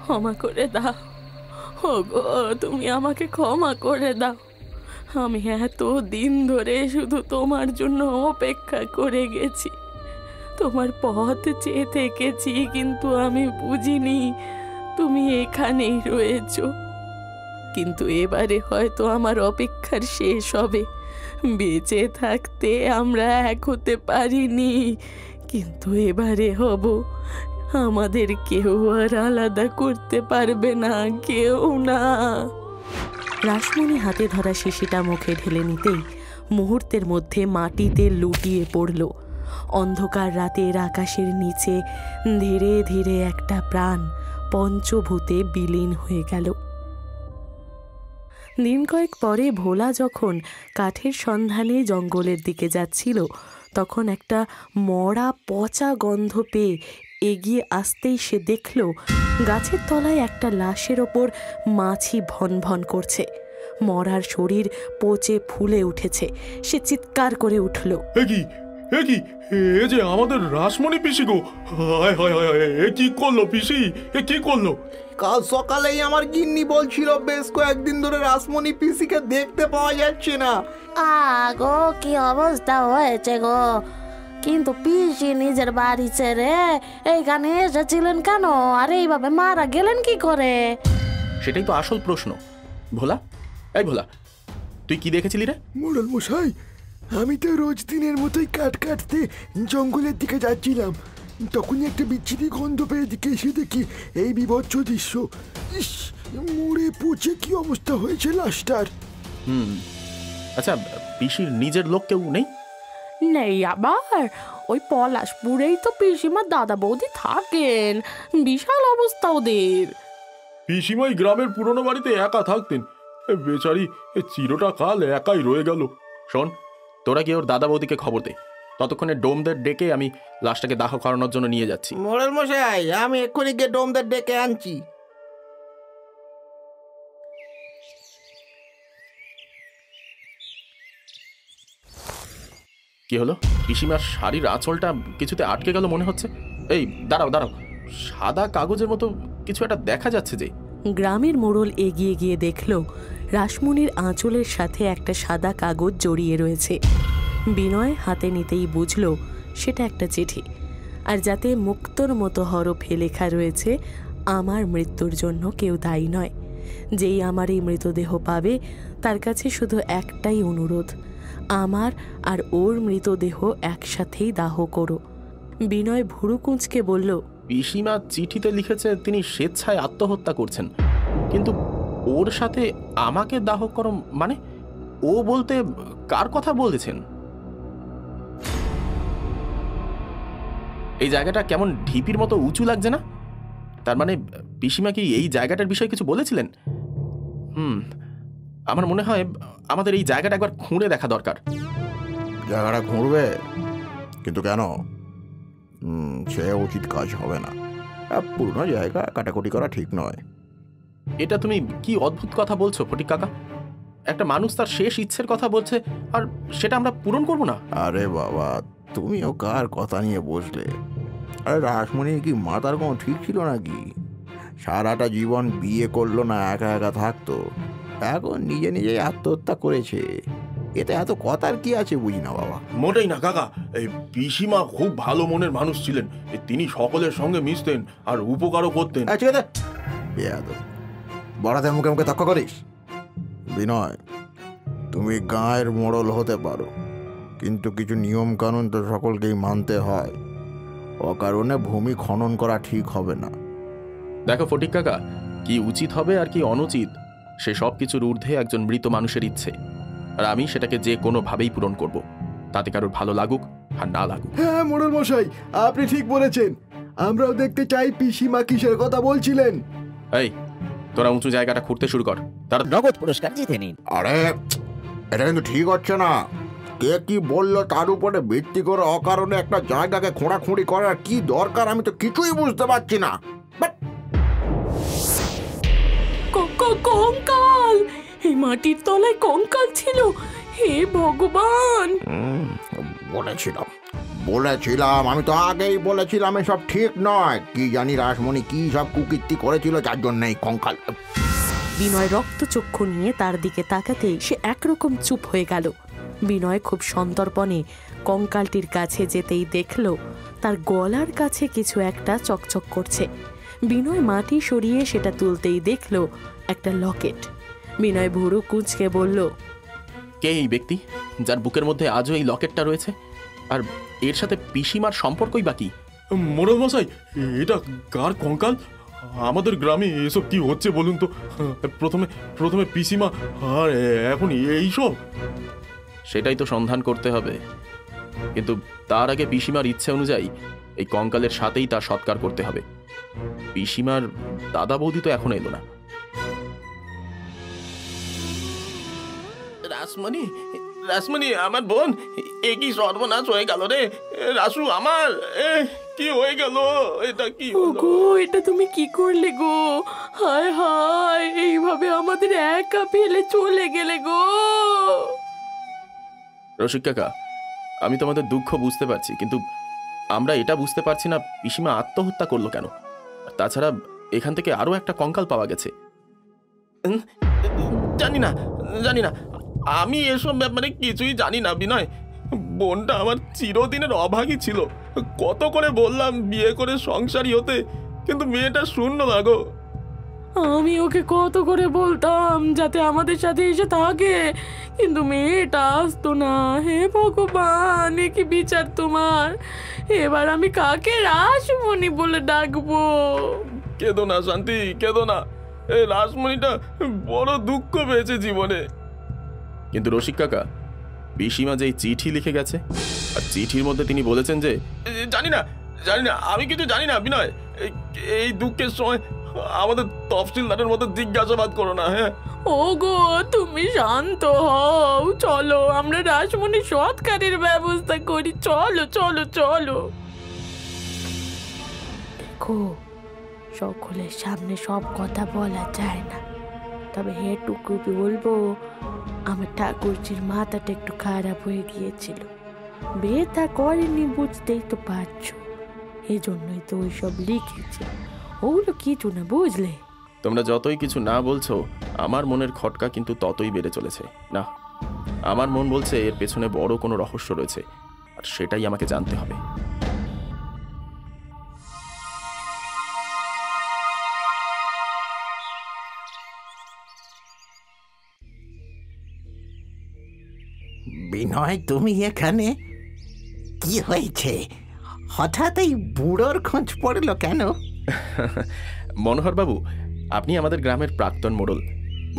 ক্ষমা করে দাও। ওগো, তুমি আমাকে ক্ষমা করে দাও। আমি এত দিন ধরে শুধু তোমার জন্য অপেক্ষা করে গেছি, তোমার পথ চেয়ে থেকেছি, কিন্তু আমি বুঝিনি তুমি এখানেই রয়েছো। কিন্তু এবারে হয়তো আমার অপেক্ষার শেষ হবে। বেঁচে থাকতে আমরা এক হতে পারিনি, কিন্তু এবারে হব। আমাদের কেউ আর আলাদা করতে পারবে না, কেউ না। রাসমণি হাতে ধরা শিশিটা মুখে ঢেলে নিতেই মুহূর্তের মধ্যে মাটিতে লুটিয়ে পড়ল। অন্ধকার রাতের আকাশের নিচে ধীরে ধীরে একটা প্রাণ পঞ্চভূতে বিলীন হয়ে গেল। দিন কয়েক পরে ভোলা যখন কাঠের সন্ধানে জঙ্গলের দিকে যাচ্ছিল, তখন একটা মরা পচা গন্ধ পেয়ে এগিয়ে আসতেই সে দেখল গাছের তলায় একটা লাশের ওপর মাছি ভন ভন করছে। মরার শরীর পচে ফুলে উঠেছে। সে চিৎকার করে উঠল, এ যে আমাদের রাসমণি পিসি গো! হায় হায় হায়, এ কি করলো পিসি? এ কি করলো? কাল সকালেই আমার গিন্নি বলছিল বেশ কয়েকদিন ধরে রাসমণি পিসিকে দেখতে পাওয়া যাচ্ছে না। গো, কি অবস্থা হয়েছে গো! কিন্তু পিসি নিজের বাড়ি ছেড়ে এইখানে এসেছিলেন কেন, আর এইভাবে মারা গেলেন কি করে? সেটাই তো আসল প্রশ্ন। ভোলা, এই ভোলা, তুই কি দেখেছিলি রে? মোড়ল মশাই, আমি তো রোজ দিনের মতোই কাঠ কাটতে জঙ্গলের দিকে যাচ্ছিলাম, তখনই একটা বিচ্ছিরি গন্ধ পেয়ে দিকে এসে দেখি এই বিভৎস দৃশ্য। ইস, মরে পচে কি অবস্থা হয়েছে লাশটার। আচ্ছা, পিসির নিজের লোক কেউ নেই? নেই আবার, ওই পলাশপুরেই তো পিসিমার দাদা বৌদি থাকেন। বিশাল অবস্থা ওদের। পিসিমাই গ্রামের পুরনো বাড়িতে একা থাকতেন। বেচারি চিরটা কাল একাই রয়ে গেল। শোন, তোরা গিয়ে ওর দাদা বৌদিকে খবর দে। ততক্ষণে ডোমদের ডেকে আমি লাশটাকে দাহ করানোর জন্য নিয়ে যাচ্ছি। মোড়ল মশাই, আমি এক্ষুনি গিয়ে ডোমদের ডেকে আনছি। কি হলো? পিসিমার শাড়ির আঁচলটা কিছুতে আটকে গেল মনে হচ্ছে। এই দাঁড়াও দাঁড়াও, সাদা কাগজের মতো কিছু একটা দেখা যাচ্ছে যে। গ্রামের মোড়ল এগিয়ে গিয়ে দেখল রাসমণির আঁচলের সাথে একটা সাদা কাগজ জড়িয়ে রয়েছে। বিনয় হাতে নিতেই বুঝল সেটা একটা চিঠি, আর যাতে মুক্তোর মতো হরফে লেখা রয়েছে, আমার মৃত্যুর জন্য কেউ দায়ী নয়। যেই আমার এই মৃতদেহ পাবে তার কাছে শুধু একটাই অনুরোধ, আমার আর ওর মৃতদেহ একসাথেই দাহ করো। বিনয় ভুরু কুঁচকে বলল, পিসিমা চিঠিতে লিখেছে তিনি স্বেচ্ছায় আত্মহত্যা করছেন, কিন্তু ওর সাথে আমাকে দাহ করো মানে? ও বলতে কার কথা বলেছেন? এই জায়গাটা কেমন ঢিপির মতো উঁচু লাগছে না? তার মানে পিসিমা কি এই জায়গাটার বিষয়ে কিছু বলেছিলেন? আমার মনে হয় আমাদের এই জায়গাটা একবার খুঁড়ে দেখা দরকার। জায়গাটা খুঁড়বে? কিন্তু কেন? সে উচিত কাজ হবে না। পুরনো জায়গা কাটাকুটি করা ঠিক নয়। এটা তুমি কি অদ্ভুত কথা বলছো ফটিক কাকা? একটা মানুষ তার শেষ ইচ্ছের কথা বলছে, আর সেটা আমরা পূরণ করব না? আরে বাবা, তুমিও কার কথা নিয়ে বসলে? আরে রাসমণির কি মাথার কোনো ঠিক ছিল নাকি? সারাটা জীবন বিয়ে করলো না, একা একা থাকতো, এখন নিজে নিজেই আত্মহত্যা করেছে। এতে এত কথার কি আছে বুঝি না বাবা। মোটেই না কাকা, এই পিসিমা খুব ভালো মনের মানুষ ছিলেন। তিনি সকলের সঙ্গে মিশতেন আর উপকারও করতেন। বড়াদের মুখে মুখে তর্ক করিস? বিনয়, তুমি গাঁয়ের মোড়ল হতে পারো, কিন্তু কিছু নিয়ম কানুন তো সকলকেই মানতে হয়। অকারণে ভূমি খনন করা ঠিক হবে না। দেখো ফটিক কাকা, কি উচিত হবে আর কি অনুচিত সে সব কিছুর ঊর্ধ্বে একজন মৃত মানুষের ইচ্ছে, আর আমি সেটাকে যে কোনোভাবেই পূরণ করব, তাতে কারোর ভালো লাগুক আর না লাগুক। হ্যাঁ মোড়ল মশাই, আপনি ঠিক বলেছেন। আমরাও দেখতে চাই পিসিমা কিসের কথা বলছিলেন। এই, তোরা উঁচু জায়গাটা খুঁড়তে শুরু কর, তার নগদ পুরস্কার জিতে নিন। আরে এটা কিন্তু ঠিক হচ্ছে না। কে কি বললো তার উপরে ভিত্তি করে অকারণে একটা জায়গাকে খোঁড়াখুঁড়ি করার কি দরকার আমি তো কিছুই বুঝতে পারছি না। কঙ্কাল! এই মাটির তলায় কঙ্কাল ছিল! হে ভগবান! বলেছিলাম, আমি তো আগেই বলেছিলাম এসব ঠিক নয়। কি জানি রাসমণি কি সব কুকীর্তি করেছিল, যার জন্য এই কঙ্কাল। বিনয় রক্তচক্ষু নিয়ে তার দিকে তাকাতেই সে একরকম চুপ হয়ে গেল। বিনয় খুব সন্তর্পণে কঙ্কালটির কাছে যেতেই দেখল তার গলার কাছে কিছু একটা চকচক করছে। বিনয় মাটি সরিয়ে সেটা তুলতেই দেখল একটা লকেট। বিনয় ভুরু কুঁচকে বলল, কে এই ব্যক্তি যার বুকের মধ্যে আজও এই লকেটটা রয়েছে? আর এর সাথে পিসিমার সম্পর্কই বাকি? মোড়ল মশাই, এটা কার কঙ্কাল? আমাদের গ্রামে এসব কি হচ্ছে বলুন তো? প্রথমে পিসিমা, আর এখন এইসব। সেটাই তো সন্ধান করতে হবে, কিন্তু তার আগে পিসিমার ইচ্ছে অনুযায়ী এই কঙ্কালের সাথেই তার সৎকার করতে হবে। পিসিমার দাদা বৌদি তো এখন এলো না। রাসমণি, রাসমণি, আমার বোন, এ কি সর্বনাশ হয়ে গেল রে রাসু আমার! কি হয়ে গেল? এটা কি হলো? গো, এটা তুমি কি করলে গো? হায় হায়, এইভাবে আমাদের একা ফেলে চলে গেলে গো। রসিক কাকা, আমি তোমাদের দুঃখ বুঝতে পারছি, কিন্তু আমরা এটা বুঝতে পারছি না পিসিমা আত্মহত্যা করলো কেন। তাছাড়া এখান থেকে আরো একটা কঙ্কাল পাওয়া গেছে। জানি না, জানি না, আমি এসব ব্যাপারে কিছুই জানি না বিনয়। বোনটা আমার চিরদিনের অভাগী ছিল। কত করে বললাম বিয়ে করে সংসারী হতে, কিন্তু মেয়েটা শুনলো না গো। আমি ওকে কত করে বলতাম যাতে আমাদের সাথে এসে থাকে, কিন্তু মেয়েটা আসতো না। হে ভগবান, এ কি বিচার তোমার! এবার আমি কাকে রাসমণি বলে ডাকবো? কেঁদো না শান্তি, কেঁদো না। এই রাসমণিটা বড় দুঃখ পেয়েছে জীবনে। কিন্তু রসিক কাকা, পিসিমা যে চিঠি লিখে গেছে, আর চিঠির মধ্যে তিনি বলেছেন যে জানি না, জানি না, আমি কিছু জানি না বিনয়। এই দুঃখের সময় আমাদের তফসিলদারের মতো জিজ্ঞাসাবাদ করো না। হ্যাঁ ওগো, তুমি শান্ত হও, চলো আমরা রাসমণি সৎকারের ব্যবস্থা করি। চলো চলো চলো। দেখো, সকলের সামনে সব কথা বলা যায় না, তবে এটুকু বলবো, আমার ঠাকুরজির মাথাটা একটু খারাপ হয়ে গিয়েছিল। বেথা করেনি, বুঝতেই তো পারছো, এজন্যই তো ওইসব লিখেছে। ওগুলো কিছু না, বুঝলে? তোমরা যতই কিছু না বলছো, আমার মনের খটকা কিন্তু ততই বেড়ে চলেছে। না, আমার মন বলছে এর পেছনে বড় কোনো রহস্য রয়েছে, আর সেটাই আমাকে জানতে হবে। বিনয়, তুমি এখানে? কি হয়েছে? হঠাৎ এই বুড়োর খোঁজ পড়লো কেন? মনোহর বাবু, আপনি আমাদের গ্রামের প্রাক্তন মোড়ল।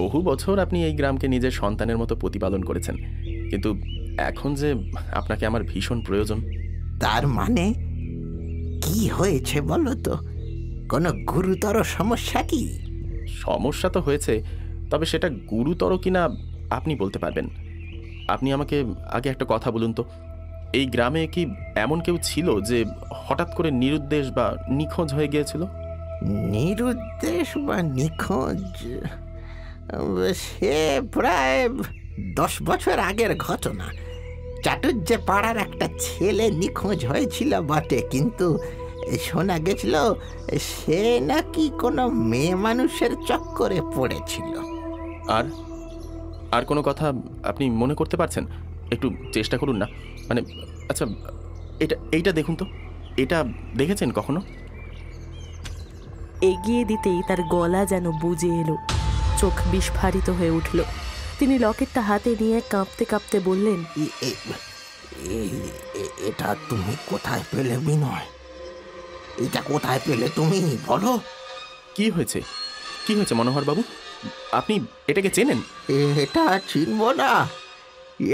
বহু বছর আপনি এই গ্রামকে নিজের সন্তানের মতো প্রতিপালন করেছেন, কিন্তু এখন যে আপনাকে আমার ভীষণ প্রয়োজন। তার মানে কি হয়েছে বলো তো? কোনো গুরুতর সমস্যা কি? সমস্যা তো হয়েছে, তবে সেটা গুরুতর কিনা আপনি বলতে পারবেন। আপনি আমাকে আগে একটা কথা বলুন তো, এই গ্রামে কি এমন কেউ ছিল যে হঠাৎ করে নিরুদ্দেশ বা নিখোঁজ হয়ে গিয়েছিল? নিরুদ্দেশ বা নিখোঁজ? সে প্রায় 10 বছর আগের ঘটনা। চাটুর্যে পাড়ার একটা ছেলে নিখোঁজ হয়েছিল বটে, কিন্তু শোনা গেছিল সে নাকি কোনো মেয়ে মানুষের চক্করে পড়েছিল। আর আর কোনো কথা আপনি মনে করতে পারছেন? একটু চেষ্টা করুন না। মানে আচ্ছা, এইটা দেখুন তো, এটা দেখেছেন কখনো? এগিয়ে দিতেই তার গলা যেন বুজে এলো, চোখ বিস্ফারিত হয়ে উঠল। তিনি লকেটটা হাতে নিয়ে কাঁপতে কাঁপতে বললেন, এটা তুমি কোথায় পেলে বিনয়? এটা কোথায় পেলে তুমি, বলো? কি হয়েছে, কি হয়েছে মনোহর বাবু? আপনি এটাকে চেনেন? এটা চিনব না?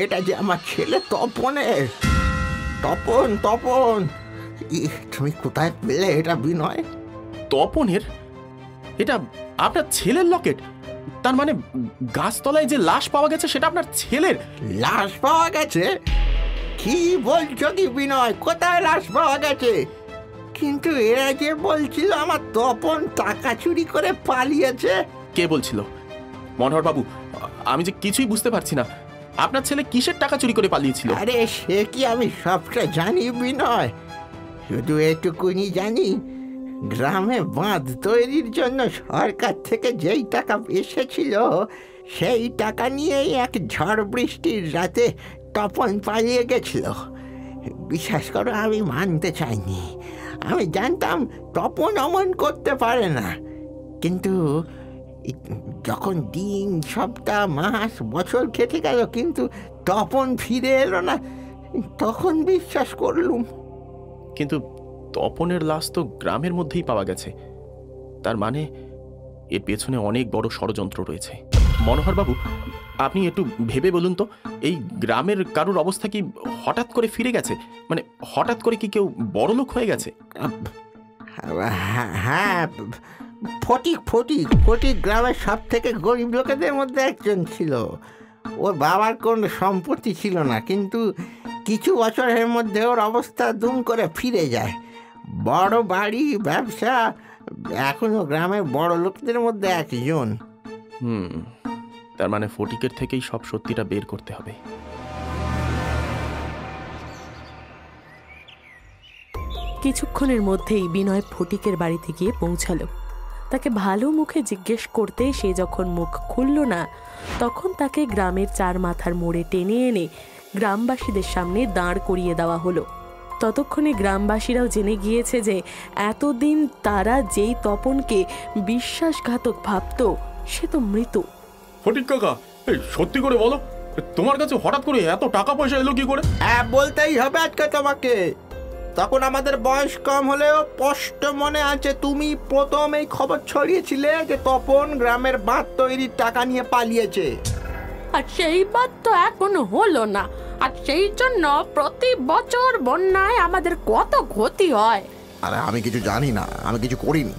এটা যে আমার ছেলে তপনের। তপন, তপন, তুমি কোথায় পেলে এটা বিনয়? তপনের? এটা আপনার ছেলের লকেট? তার মানে গাছতলায় যে লাশ পাওয়া গেছে সেটা আপনার ছেলের? লাশ পাওয়া গেছে? কি বলছো কি বিনয়? কোথায় লাশ পাওয়া গেছে? কিন্তু এরা যে বলছিল আমার তপন টাকা চুরি করে পালিয়েছে। কে বলছিল? মনোহর বাবু, আমি যে কিছুই বুঝতে পারছি না। আপনার ছেলে কিসের টাকা চুরি করে পালিয়েছিল? আরে সে কি আমি সবটা জানি বিনয়? শুধু এটুকুনি জানি, গ্রামে বাঁধ তৈরির জন্য সরকার থেকে যেই টাকা এসেছিল সেই টাকা নিয়েই এক ঝড় বৃষ্টির রাতে তপন পালিয়ে গেছিল। বিশ্বাস করো, আমি মানতে চাইনি। আমি জানতাম তপন অমন করতে পারে না, কিন্তু যখন দিন, সপ্তাহ, মাস, বছর কেটে গেল কিন্তু তপন ফিরে এলো না, তখন বিশ্বাস করলুম। কিন্তু তপনের লাশ তো গ্রামের মধ্যেই পাওয়া গেছে, তার মানে এর পেছনে অনেক বড় ষড়যন্ত্র রয়েছে। মনোহর বাবু, আপনি একটু ভেবে বলুন তো, এই গ্রামের কারোর অবস্থা কি হঠাৎ করে ফিরে গেছে? মানে হঠাৎ করে কি কেউ বড়লোক হয়ে গেছে? হ্যাঁ, ফটিক ফটিক ফটিক গ্রামের সব থেকে গরিব লোকেদের মধ্যে একজন ছিল। ওর বাবার কোনো সম্পত্তি ছিল না, কিন্তু কিছু বছরের মধ্যে ওর অবস্থা দুম করে ফিরে যায়। বড় বাড়ি, ব্যবসা, এখনো গ্রামের বড় লোকদের মধ্যে একজন। তার মানে ফটিকের থেকেই সব সত্যিটা বের করতে হবে। কিছুক্ষণের মধ্যেই বিনয় ফটিকের বাড়িতে গিয়ে পৌঁছালো। তাকে ভালো মুখে জিজ্ঞেস করতে সে যখন মুখ খুলল না, তখন তাকে গ্রামের চার মাথার মোড়ে টেনে এনে গ্রামবাসীদের সামনে দাঁড় করিয়ে দেওয়া হলো। ততক্ষণে গ্রামবাসীরাও জেনে গিয়েছে যে এতদিন তারা যেই তপনকে বিশ্বাসঘাতক ভাবত সে তো মৃত। ফটিক কাকা, এই সত্যি করে বলো, তোমার কাছে হঠাৎ করে এত টাকা পয়সা এলো কি করে? হ্যাঁ, বলতেই হবে আজকে তোমাকে। তখন আমাদের বয়স কম হলেও স্পষ্ট মনে আছে তুমি প্রথম এই খবর ছড়িয়েছিলে যে তপন গ্রামের বাঁধ তৈরির টাকা নিয়ে পালিয়েছে। আর সেই বাদ তো এখনো হলো না, আর সেই জন্য প্রতি বছর বন্যায় আমাদের কত ক্ষতি হয়। আরে আমি কিছু জানি না, আমি কিছু করিনি।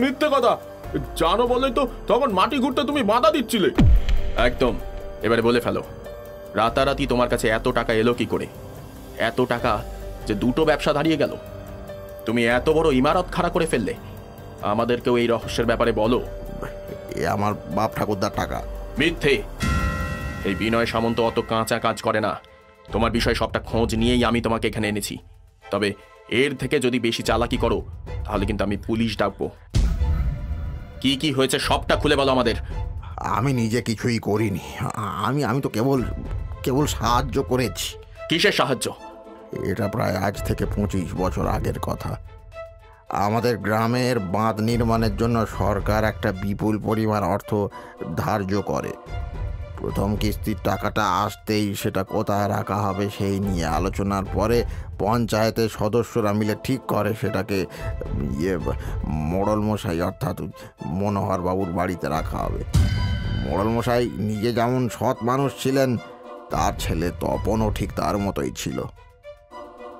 মিথ্যে কথা, জানো বলে তো তখন মাটি ঘুরতে তুমি বাধা দিচ্ছিলে। একদম, এবারে বলে ফেলো, রাতারাতি তোমার কাছে এত টাকা এলো কি করে? এত টাকা যে দুটো ব্যবসা দাঁড়িয়ে গেল। তুমি এত বড় ইমারত খাড়া করে ফেললে। আমাদেরকেও এই রহস্যের ব্যাপারে বলো। এ আমার বাপ ঠাকুরদার টাকা। মিথ্যে। এই বিনয় সামন্ত অত কাঁচা কাজ করে না। তোমার বিষয়ে সবটা খোঁজ নিয়েই আমি তোমাকে এখানে এনেছি। তবে এর থেকে যদি বেশি চালাকি করো তাহলে কিন্তু আমি পুলিশ ডাকবো। কি কি হয়েছে সবটা খুলে বলো আমাদের। আমি নিজে কিছুই করিনি। আমি তো কেবল সাহায্য করেছি। কিসের সাহায্য? এটা প্রায় আজ থেকে 25 বছর আগের কথা। আমাদের গ্রামের বাঁধ নির্মাণের জন্য সরকার একটা বিপুল পরিমাণ অর্থ ধার্য করে। প্রথম কিস্তির টাকাটা আসতেই সেটা কোথায় রাখা হবে সেই নিয়ে আলোচনার পরে পঞ্চায়েতের সদস্যরা মিলে ঠিক করে সেটাকে মোড়ল মশাই অর্থাৎ মনোহর বাবুর বাড়িতে রাখা হবে। মোড়ল মশাই নিজে যেমন সৎ মানুষ ছিলেন, তার ছেলে তপনও ঠিক তার মতোই ছিল।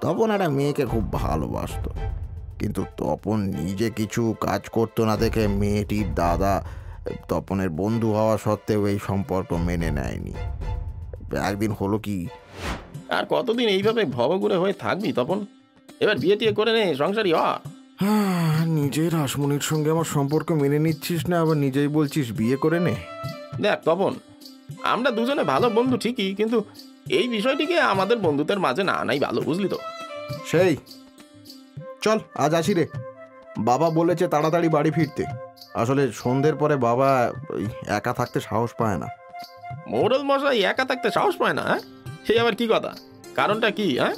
তপন একটা মেয়েকে খুব ভালোবাসত, কিন্তু তপন নিজে কিছু কাজ করতো না দেখে মেয়েটির দাদা তপনের বন্ধু হওয়া সত্ত্বেও এই সম্পর্ক মেনে নেয়নি। একদিন হলো কি, আর কতদিন এইভাবে ভবঘুরে হয়ে থাকবি তপন? এবার বিয়ে টিয়ে করে নে, সংসারী হ। নিজের রাসমণির সঙ্গে আমার সম্পর্ক মেনে নিচ্ছিস না, আবার নিজেই বলছিস বিয়ে করে নে। দেখ তপন, আমরা দুজনে ভালো বন্ধু ঠিকই, কিন্তু এই বিষয়টিকে আমাদের বন্ধুদের মাঝে না আনাই ভালো, বুঝলি তো? সেই চল আজ আসি রে। বাবা বলেছে তাড়াতাড়ি বাড়ি ফিরতে। আসলে সন্ধ্যের পরে বাবা একা থাকতে সাহস পায় না। মোড়ল মশাই একা থাকতে সাহস পায় না? হ্যাঁ, সে আবার কি কথা? কারণটা কি? হ্যাঁ,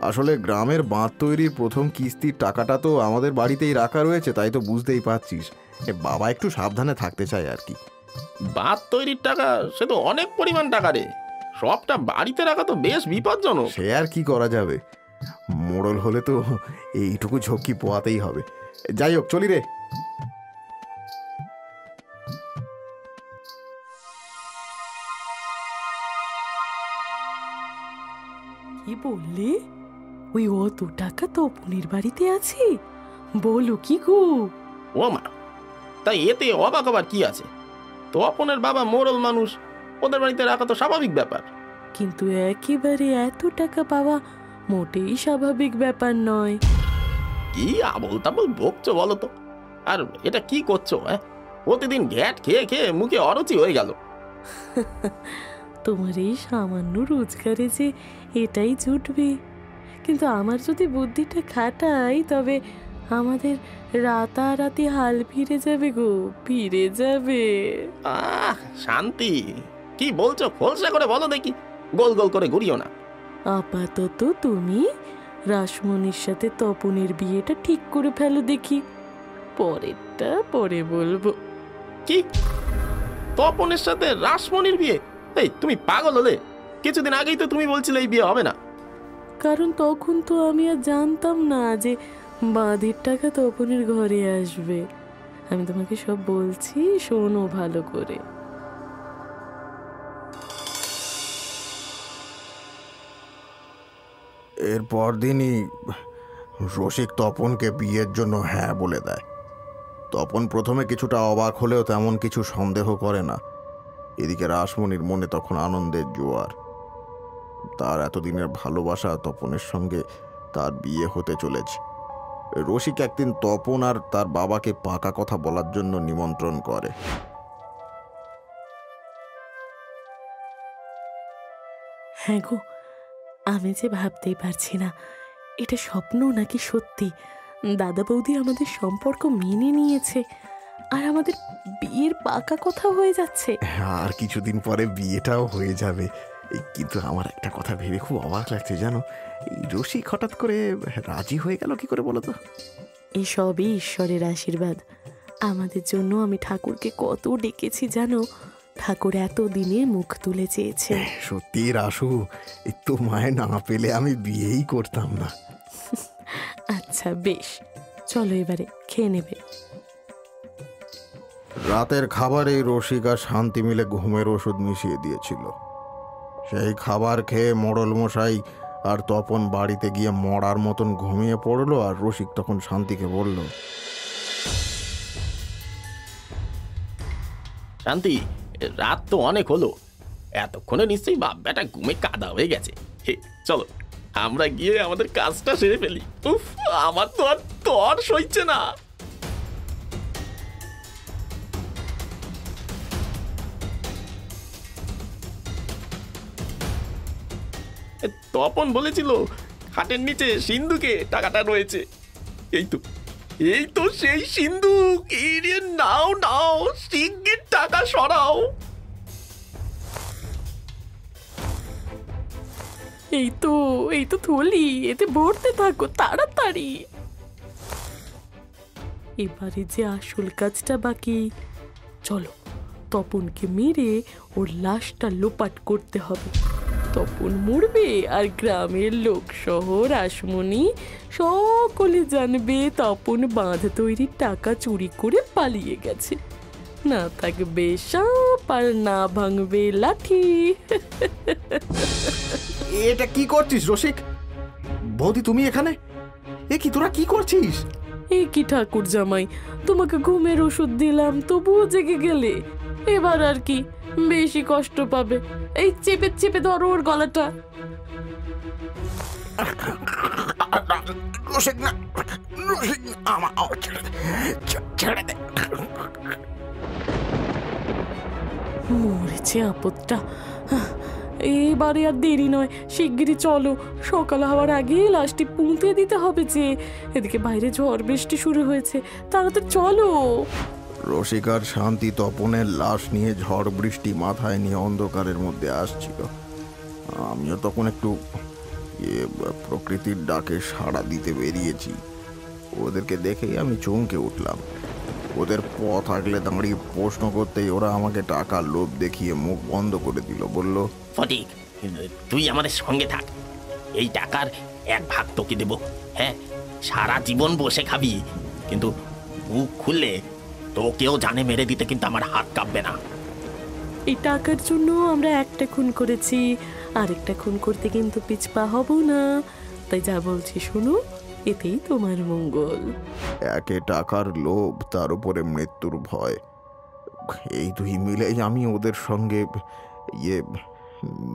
আসলে গ্রামের বাঁধ তৈরির প্রথম কিস্তির টাকাটা তো আমাদের বাড়িতেই রাখা রয়েছে, তাই তো বুঝতেই পারছিস। বাবা একটু সাবধানে থাকতে চায় আর কি। বাঁধ তৈরির টাকা সে তো অনেক পরিমাণ টাকা রে। সবটা বাড়িতে রাখা তো বেশ বিপজ্জনক। সে আর কি করা যাবে, মোড়ল হলে তো এইটুকু ঝক্কি পোয়াতেই হবে। যাই হোক, চলি রে। কি বললে? ওই অত টাকা তপনের বাড়িতে আছে? বলো কি গো? ও মা, তাই এতে অবাক আবার কি আছে? তপনের বাবা মোড়ল মানুষ, ওদের বাড়িতে রাখা তো স্বাভাবিক ব্যাপার। কিন্তু একেবারে এত টাকা পাওয়া মোটেই স্বাভাবিক ব্যাপার নয়। কি আবল তাবল বকছো বলো তো? আর এটা কি করছো? প্রতিদিন ঘ্যাট খেয়ে খেয়ে মুখে অরুচি হয়ে গেল। তোমার এই সামান্য রোজগারে যে এটাই জুটবে। কিন্তু আমার যদি বুদ্ধিটা খাটাই তবে আমাদের রাতারাতি হাল ফিরে যাবে গো, ফিরে যাবে। শান্তি, কি বলছো ফলসা করে বলো দেখি, গোল গোল করে ঘুরিও না। আপাতত তুমি রাসমণির সাথে তপনের বিয়েটা ঠিক করে ফেলো দেখি, পরেরটা পরে বলবো। কি, তপনের সাথে রাসমণির বিয়ে? এই তুমি পাগল হলে? কিছুদিন আগেই তো তুমি বলছিলে এই বিয়ে হবে না। কারণ তখন তো আমি আর জানতাম না যে বাঁধের টাকা তপনের ঘরে আসবে। আমি তোমাকে সব বলছি, শোনো ভালো করে। এরপর দিনই রসিক তপনকে বিয়ের জন্য হ্যাঁ বলে দেয়। তপন প্রথমে কিছুটা অবাক হলেও তেমন কিছু সন্দেহ করে না। এদিকে রাসমণির মনে তখন আনন্দের জোয়ার। তার এতদিনের ভালোবাসা তপনের সঙ্গে তার বিয়ে হতে চলেছে। রসিক একদিন তপন আর তার বাবাকে পাকা কথা বলার জন্য নিমন্ত্রণ করে। হ্যাঁ গো, আমি যে ভাবতেই পারছি না এটা স্বপ্ন নাকি সত্যি। দাদা বৌদি আমাদের সম্পর্ক মেনে নিয়েছে আর আমাদের বিয়ের পাকা কথা হয়ে যাচ্ছে। আর কিছুদিন পরে বিয়েটাও হয়ে যাবে। কিন্তু আমার একটা কথা ভেবে খুব অবাক লাগছে জানো, এই রসিক হঠাৎ করে রাজি হয়ে গেল কি করে বলো তো? এই সবই ঈশ্বরের আশীর্বাদ। আমাদের জন্য আমি ঠাকুরকে কত ডেকেছি জানো, ঠাকুর এতদিনে মুখ তুলে চেয়েছে। সত্যি রাসু, তোমায় না পেলে আমি বিয়েই করতাম না। আচ্ছা বেশ, চলো এবারে খেয়ে নেবে। রাতের খাবারে রসিক আর শান্তি মিলে ঘুমের ওষুধ মিশিয়ে দিয়েছিল। সেই খাবার খেয়ে মোড়ল মশাই আর তপন বাড়িতে গিয়ে মরার মতন ঘুমিয়ে পড়লো। আর রসিক তখন শান্তিকে বলল, শান্তি, রাত তো অনেক হলো, এতক্ষণে নিশ্চয়ই বাপ বেটা ঘুমে কাদা হয়ে গেছে। চলো আমরা গিয়ে আমাদের কাজটা সেরে ফেলি। উফ, আমার তো আর তর সইছে না। তপন বলেছিল খাটের নিচে সিন্ধুকে টাকাটা রয়েছে। এই তো সেই সিন্ধুক। নাও নাও, শিগগির টাকা সরাও। এই তো থলি, এতে ভরতে থাকো তাড়াতাড়ি। এবারে যে আসল কাজটা বাকি, চলো তপনকে মেরে ওর লাশটা লোপাট করতে হবে। তপন মরবে আর গ্রামের লোক সহ রাসমণি সকলে জানবে তপন বাঁধ তৈরির টাকা চুরি করে পালিয়ে গেছে। না থাকবে সাপ আর না ভাঙবে লাঠি। এটা কি করছিস রসিক? বৌদি তুমি এখানে? এ কি তোরা কি করছিস? এ কি ঠাকুর জামাই, তোমাকে ঘুমের ওষুধ দিলাম তবুও জেগে গেলে। এবার আর কি বেশি কষ্ট পাবে। এই চেপে চেপে ধরো ওর গলাটা। রসিক না, রসিক আমার ছেড়ে দে। মরেছে আপদটা। এবারে আর দেরি নয়, শিগগিরই চলো। সকাল হওয়ার আগে লাশটি পুঁতে দিতে হবে যে। এদিকে বাইরে ঝড় বৃষ্টি শুরু হয়েছে, তাড়াতাড়ি চলো। রসিক আর শান্তি তপনের লাশ নিয়ে ঝড় বৃষ্টি মাথায় নিয়ে অন্ধকারের মধ্যে আসছিল। আমিও তখন একটু প্রকৃতির ডাকে সাড়া দিতে বেরিয়েছি। ওদেরকে দেখেই আমি চমকে উঠলাম। ওদের পথ আগলে দাঁড়িয়ে প্রশ্ন করতেই ওরা আমাকে টাকার লোভ দেখিয়ে মুখ বন্ধ করে দিল। বলল, ফটিক, তুই আমাদের সঙ্গে থাক, এই টাকার এক ভাগ তোকে দেব। হ্যাঁ, সারা জীবন বসে খাবি, কিন্তু মুখ খুললে তোকেও জানে মেরে দিতে কিন্তু আমার হাত কাঁপবে না। এই টাকার জন্য আমরা একটা খুন করেছি, আরেকটা খুন করতে কিন্তু পিছপা হব না। তাই যা বলছি শোনো, এতেই তোমার মঙ্গল। একে টাকার লোভ, তার উপরে মৃত্যুর ভয়, এই দুই মিলেই আমি ওদের সঙ্গে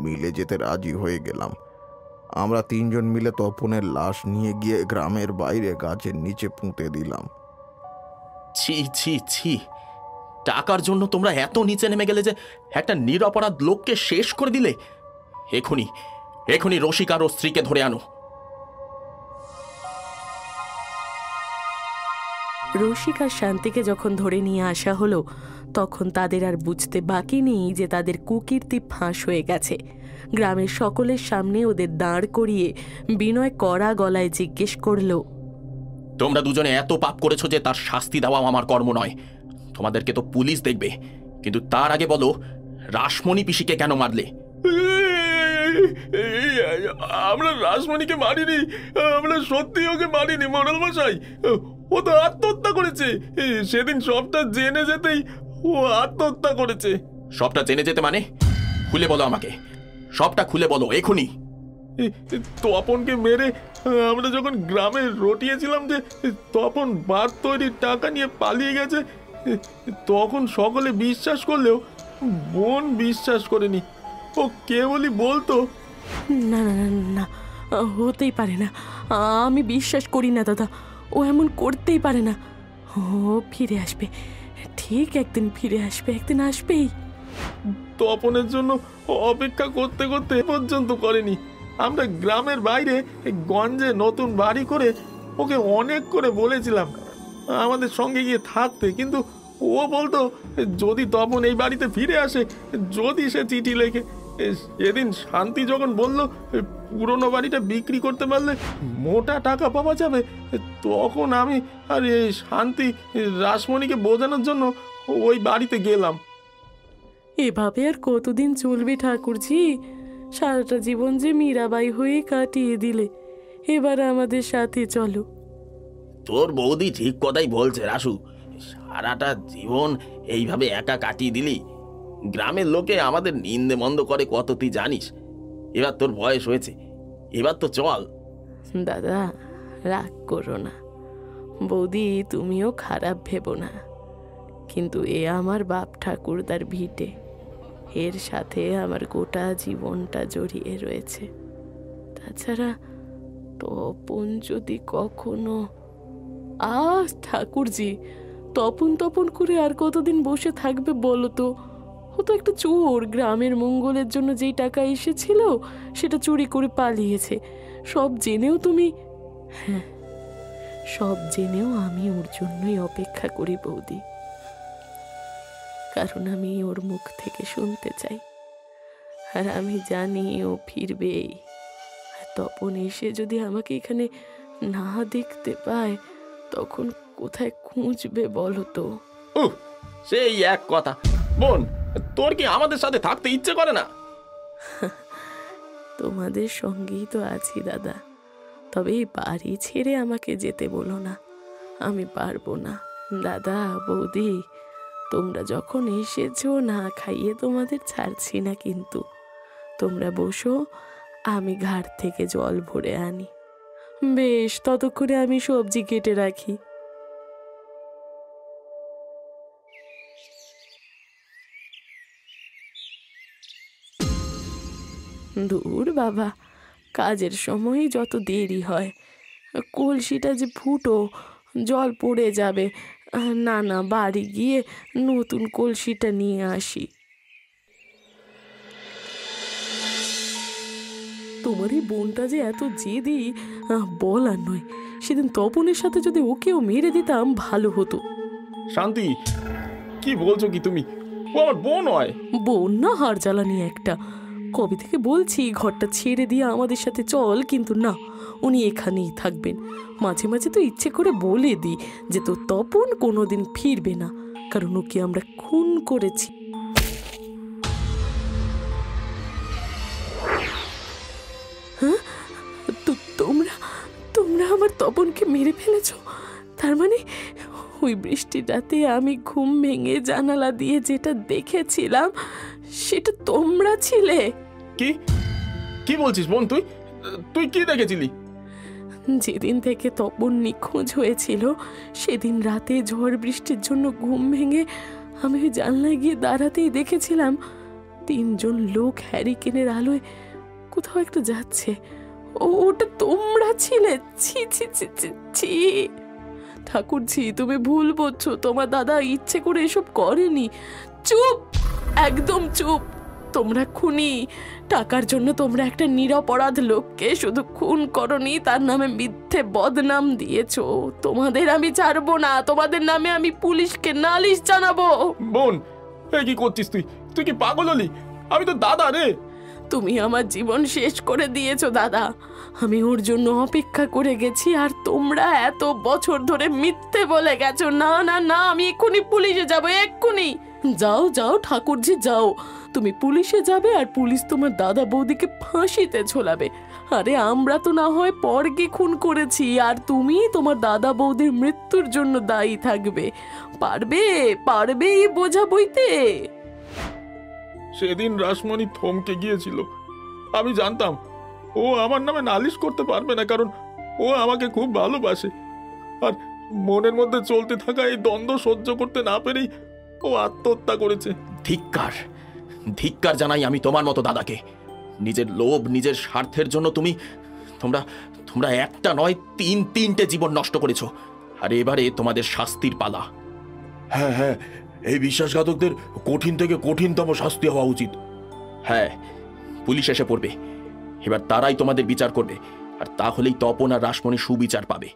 মিলে যেতে রাজি হয়ে গেলাম। আমরা তিনজন মিলে তপনের লাশ নিয়ে গিয়ে গ্রামের বাইরে গাছের নিচে পুঁতে দিলাম। ছি ছি ছি, টাকার জন্য তোমরা এত নিচে নেমে গেলে যে একটা নিরপরাধ লোককে শেষ করে দিলে। এখনই এখনই রসিক আর ওর স্ত্রীকে ধরে আনো। রসিক আর শান্তিকে যখন ধরে নিয়ে আসা হলো তখন তাদের আর বুঝতে বাকি নেই যে তাদের কুকীর্তি ফাঁস হয়ে গেছে। গ্রামের সকলের সামনে ওদের দাঁড় করিয়ে বিনয় কড়া গলায় জিজ্ঞেস করল, তোমরা দুজনে এত পাপ করেছো যে তার শাস্তি দেওয়াও আমার কর্ম নয়। তোমাদেরকে তো পুলিশ দেখবে, কিন্তু তার আগে বলো রাসমণি পিসিকে কেন মারলে? আমরা রাসমণিকে মারিনি, আমরা সত্যি ওকে মারিনি মোড়ল মশাই। ও তো আত্মহত্যা করেছে। সেদিন সবটা জেনে যেতেই ও আত্মহত্যা করেছে। সবটা জেনে যেতে মানে? খুলে বলো আমাকে, সবটা খুলে বলো এখনই। তপনকে মেরে আমরা যখন গ্রামে রটিয়েছিলাম যে তপন বাঁধ তৈরির টাকা নিয়ে পালিয়ে গেছে, তখন সকলে বিশ্বাস করলেও বোন বিশ্বাস করেনি। ও কেবলই বলতো, না না না না, হতেই পারে না, আমি বিশ্বাস করি না দাদা, ও এমন করতেই পারে না। ও ফিরে আসবে, ঠিক একদিন ফিরে আসবে, একদিন আসবেই। তপনের জন্য অপেক্ষা করতে করতে পর্যন্ত করেনি। আমরা গ্রামের বাইরে গঞ্জে নতুন বাড়ি করে ওকে অনেক করে বলেছিলাম আমাদের সঙ্গে গিয়ে থাকতে, কিন্তু ও বলতো যদি তপন এই বাড়িতে ফিরে আসে, যদি সে চিঠি লেখে। এদিন শান্তি যখন বলল পুরনো বাড়িটা বিক্রি করতে পারলে মোটা টাকা পাওয়া যাবে, তখন আমি আর এই শান্তি রাসমণিকে বোঝানোর জন্য ওই বাড়িতে গেলাম। এভাবে আর কতদিন চলবে ঠাকুরজি? সারাটা জীবন যে মীরাবাই হয়ে কাটিয়ে দিলে, এবার আমাদের সাথে চলো। তোর বৌদি ঠিক কথাই বলছে রাসু, সারাটা জীবন এইভাবে একা কাটিয়ে দিলি। গ্রামের লোকে আমাদের নিন্দে মন্দ করে কত তুই জানিস। এবার তোর বয়স হয়েছে, এবার তো চল। দাদা রাগ করো না, বৌদি তুমিও খারাপ ভেবো না, কিন্তু এ আমার বাপ ঠাকুরদার ভিটে, এর সাথে আমার গোটা জীবনটা জড়িয়ে রয়েছে। তাছাড়া তপন যদি কখনো ঠাকুরজি, তপন তপন করে আর কতদিন বসে থাকবে বলো তো? ও তো একটা চোর, গ্রামের মঙ্গলের জন্য যেই টাকা এসেছিল সেটা চুরি করে পালিয়েছে। সব জেনেও তুমি, হ্যাঁ সব জেনেও আমি ওর জন্যই অপেক্ষা করি বৌদি, কারণ আমি ওর মুখ থেকে শুনতে চাই, আর আমি জানি ও ফিরবেই। তপন এসে যদি আমাকে এখানে না দেখতে পায় তখন কোথায় খুঁজবে বলো তো? সেই এক কথা, বোন তোর কি আমাদের সাথে থাকতে ইচ্ছে করে না? তোমাদের সঙ্গেই তো আছি দাদা, তবে এই বাড়ি ছেড়ে আমাকে যেতে বলো না, আমি পারবো না। দাদা বৌদি, তোমরা যখন এসেছো না খাইয়ে তোমাদের ছাড়ছি না, কিন্তু তোমরা বসো, আমি ঘাট থেকে জল ভরে আনি। বেশ, ততক্ষণে আমি সবজি কেটে রাখি। দূর বাবা, কাজের সময় যত দেরি হয়, কলসিটা যে ফুটো, জল পড়ে যাবে। না না, বাড়ি গিয়ে নতুন কলসিটা নিয়ে আসি। তোমার এই বোনটা যে এত জেদি বলার নয়। সেদিন তপনের সাথে যদি ওকেও মেরে দিতাম ভালো হতো। শান্তি, কি বলছো কি তুমি? ও আমার বোন হয়। বোন না, হাড় জ্বালানি একটা। কবে থেকে বলছি ঘরটা ছেড়ে দিয়ে আমাদের সাথে চল, কিন্তু না, উনি এখানেই থাকবেন। মাঝে মাঝে তো ইচ্ছে করে বলে দিই যে তোর তপন কোনোদিন ফিরবে না, কারণ ওকে আমরা খুন করেছি। হ্যাঁ, তোমরা তোমরা আমার তপনকে মেরে ফেলেছ? তার মানে ওই বৃষ্টির রাতে আমি ঘুম ভেঙে জানালা দিয়ে যেটা দেখেছিলাম সেটা তোমরা ছিলে? কি কি বলছিস বোন? তুই তুই কি দেখেছিলি? যেদিন থেকে তপন নিখোঁজ হয়েছিল সেদিন রাতে ঝড় বৃষ্টির জন্য ঘুম ভেঙে আমি ওই জানলায় গিয়ে দাঁড়াতেই দেখেছিলাম 3 জন লোক হ্যারিকেনের আলোয় কোথাও একটা যাচ্ছে। ওটা তোমরা ছিলে? ছি ছি ছি ছি ছি, ঠাকুরজি, তুমি ভুল বলছো। তোমার দাদা ইচ্ছে করে এসব করেনি। চুপ, একদম চুপ। তোমরা খুনি। টাকার জন্য তোমরা একটা নিরপরাধ লোককে শুধু খুন করনি, তার নামে মিথ্যে বদনাম দিয়েছো। তোমাদের আমি ছাড়বো না। তোমাদের নামে আমি পুলিশকে নালিশ জানাবো। বোন, এই কি করছিস তুই? তুই কি পাগল হলি? আমি তো দাদা রে। তুমি আমার জীবন শেষ করে দিয়েছো দাদা। আমি ওর জন্য অপেক্ষা করে গেছি, আর তোমরা এত বছর ধরে মিথ্যে বলে গেছো। না না না, আমি এক্ষুনি পুলিশে যাবো, এক্ষুনি। যাও যাও ঠাকুরজি, যাও। তুমি পুলিশে যাবে, আর পুলিশ তোমার দাদা বৌদিকে ফাঁসিতে ঝোলাবে। আরে আমরা তো না হয় পরকে খুন করেছি, আর তুমি তোমার দাদা বৌদির মৃত্যুর জন্য দায়ী থাকবে। পারবে পারবে এই বোঝা বইতে? সেদিন রাসমণি থমকে গিয়েছিল। আমি জানতাম ও আমার নামে নালিশ করতে পারবে না, কারণ ও আমাকে খুব ভালোবাসে। আর মনের মধ্যে চলতে থাকা এই দ্বন্দ্ব সহ্য করতে না পেরেই ও আত্মহত্যা করেছে। ধিক্কার, ধিক্কার জানাই আমি তোমার মতো দাদাকে। নিজের লোভ, নিজের স্বার্থের জন্য তোমরা তোমরা একটা নয়, তিনটে জীবন নষ্ট করেছো। আর এবারে তোমাদের শাস্তির পালা। হ্যাঁ হ্যাঁ, এই বিশ্বাসঘাতকদের কঠিন থেকে কঠিনতম শাস্তি হওয়া উচিত। হ্যাঁ, পুলিশ এসে পড়বে। এবার তারাই তোমাদের বিচার করবে, আর তাহলেই তপন আর রাসমণি সুবিচার পাবে।